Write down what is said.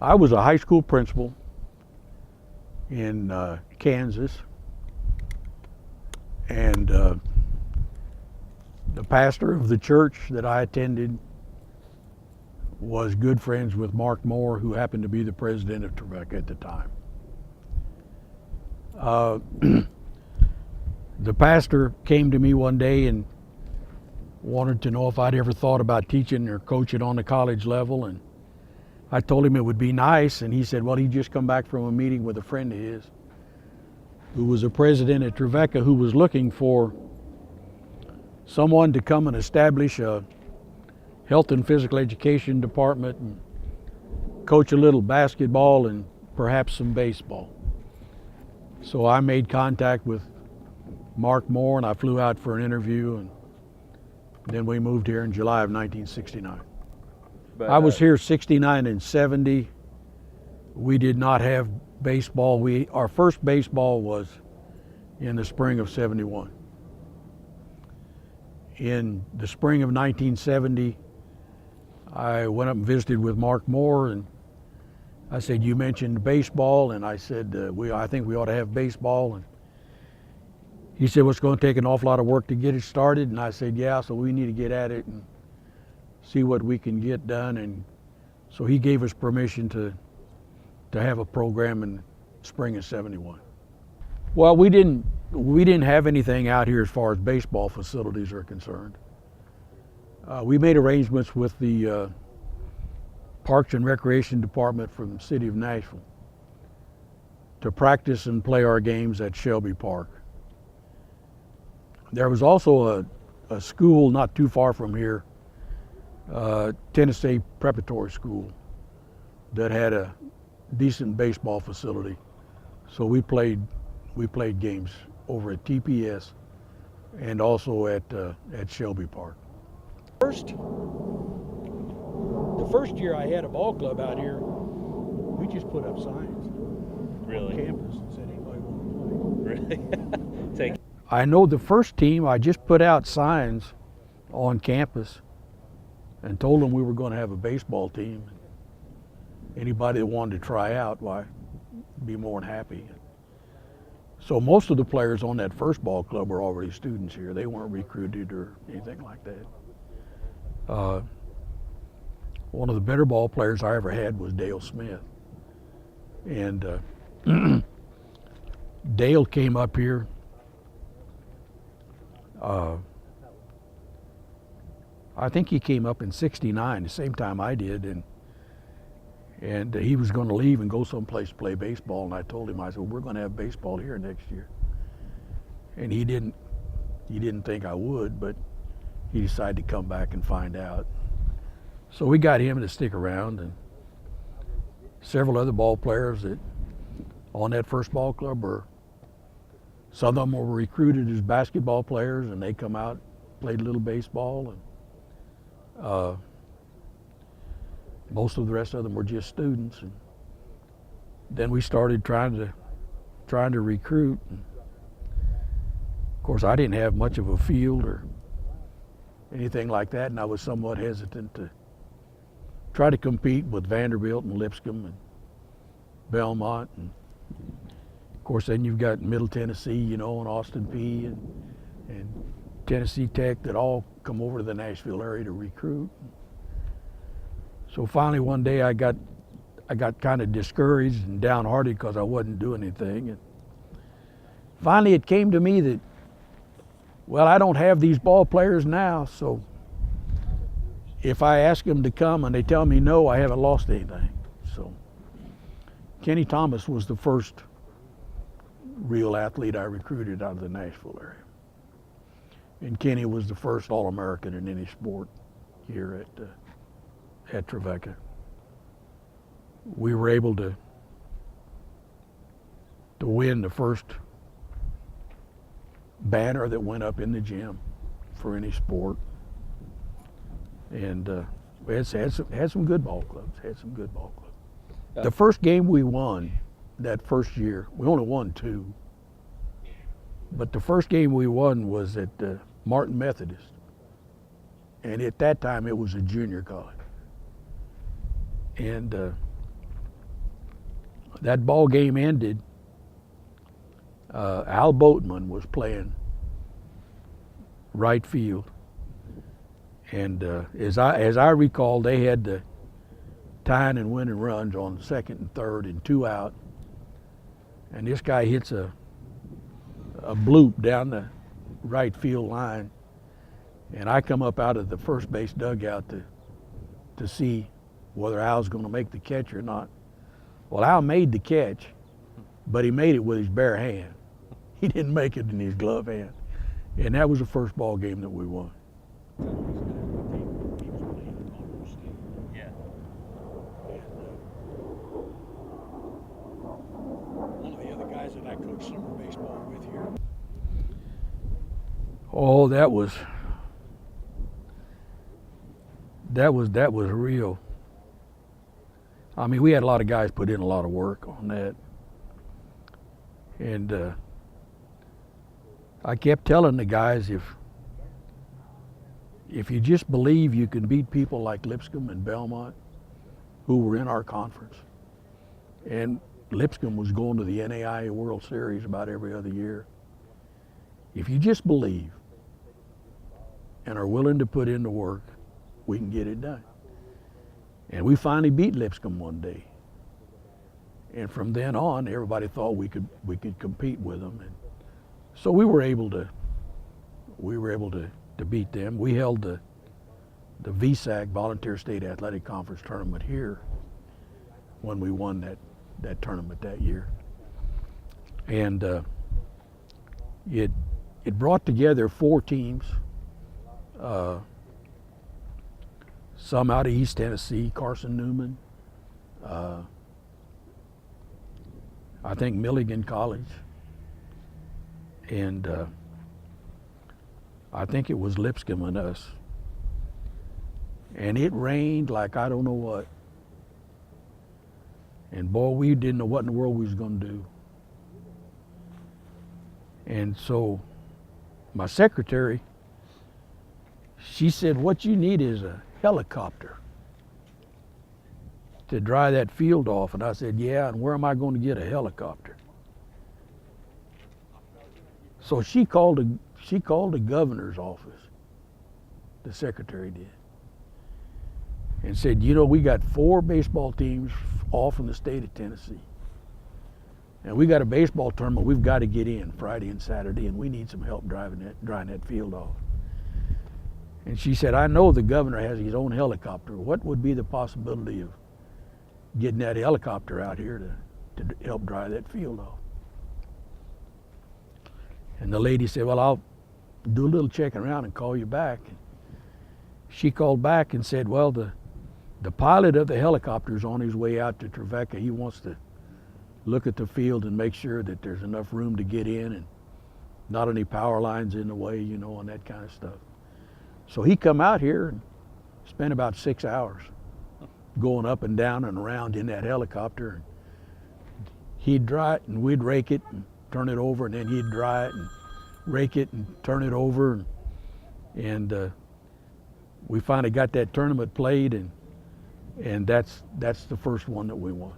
I was a high school principal in Kansas, and the pastor of the church that I attended was good friends with Mark Moore, who happened to be the president of Trevecca at the time. The pastor came to me one day and wanted to know if I'd ever thought about teaching or coaching on the college level, and I told him it would be nice, and he said, well, he'd just come back from a meeting with a friend of his who was a president at Trevecca who was looking for someone to come and establish a health and physical education department and coach a little basketball and perhaps some baseball. So I made contact with Mark Moore and I flew out for an interview, and then we moved here in July of 1969. But, I was here 69 and 70. We did not have baseball. Our first baseball was in the spring of 71. In the spring of 1970, I went up and visited with Mark Moore, and I said, you mentioned baseball, and I said, I think we ought to have baseball. And he said, well, it's going to take an awful lot of work to get it started. And I said, yeah, so we need to get at it and see what we can get done. And so he gave us permission to have a program in spring of 71. Well, we didn't have anything out here as far as baseball facilities are concerned. We made arrangements with the Parks and Recreation Department from the city of Nashville to practice and play our games at Shelby Park. There was also a school not too far from here, Tennessee Preparatory School, that had a decent baseball facility. So we played games over at TPS and also at Shelby Park. The first year I had a ball club out here, we just put up signs Really? on campus and said anybody want to play. Really? I know the first team, I just put out signs on campus and told them we were going to have a baseball team. Anybody that wanted to try out, why, be more than happy. So most of the players on that first ball club were already students here. They weren't recruited or anything like that. One of the better ball players I ever had was Dale Smith. And Dale came up here. I think he came up in '69, the same time I did, and he was going to leave and go someplace to play baseball. And I told him, I said, we're going to have baseball here next year. And he didn't think I would, but he decided to come back and find out. So we got him to stick around, and several other ball players that on that first ball club some of them were recruited as basketball players, and they come out, played a little baseball, and most of the rest of them were just students. And then we started trying to recruit. And of course, I didn't have much of a field or anything like that, and I was somewhat hesitant to try to compete with Vanderbilt and Lipscomb and Belmont. And of course, then you've got Middle Tennessee, and Austin Peay and Tennessee Tech that all come over to the Nashville area to recruit. So finally one day I got kind of discouraged and downhearted because I wasn't doing anything. And finally it came to me that, well, I don't have these ball players now, so if I ask them to come and they tell me no, I haven't lost anything. So Kenny Thomas was the first real athlete I recruited out of the Nashville area. And Kenny was the first All-American in any sport here at Trevecca. We were able to win the first banner that went up in the gym for any sport. And we had some good ball clubs, The first game we won that first year, we only won 2. But the first game we won was at Martin Methodist. And at that time, it was a junior college. And that ball game ended, Al Boatman was playing right field, and as I recall, they had the tying and winning runs on second and third and 2 out, and this guy hits a bloop down the right field line, and I come up out of the first base dugout to see whether Al's going to make the catch or not. Well, Al made the catch, but he made it with his bare hand. He didn't make it in his glove hand. And that was the first ball game that we won. Yeah. One of the other guys that I coached summer baseball with here. Oh, that was real. I mean, we had a lot of guys put in a lot of work on that. And I kept telling the guys, if you just believe you can beat people like Lipscomb and Belmont, who were in our conference, and Lipscomb was going to the NAIA World Series about every other year. If you just believe and are willing to put in the work, we can get it done. And we finally beat Lipscomb one day. And from then on, everybody thought we could compete with them. And so we were able to beat them. We held the VSAC, Volunteer State Athletic Conference tournament here when we won that tournament that year. And it brought together 4 teams, some out of East Tennessee, Carson Newman, I think Milligan College, and I think it was Lipscomb and us. And it rained like I don't know what. And boy, we didn't know what in the world we was going to do. And so my secretary, she said, what you need is a helicopter to dry that field off. And I said, yeah, and where am I going to get a helicopter? So she called the governor's office, the secretary did, and said, you know, we got 4 baseball teams all from the state of Tennessee. And we got a baseball tournament we've got to get in Friday and Saturday, and we need some help drying that field off. And she said, I know the governor has his own helicopter. What would be the possibility of getting that helicopter out here to help dry that field off? And the lady said, well, I'll do a little checking around and call you back. She called back and said, well, the pilot of the helicopter is on his way out to Trevecca. He wants to look at the field and make sure that there's enough room to get in and not any power lines in the way, you know, and that kind of stuff. So he come out here and spent about 6 hours going up and down and around in that helicopter. And he'd dry it and we'd rake it and turn it over, and then he'd dry it and rake it and turn it over. And we finally got that tournament played, and that's the first one that we won.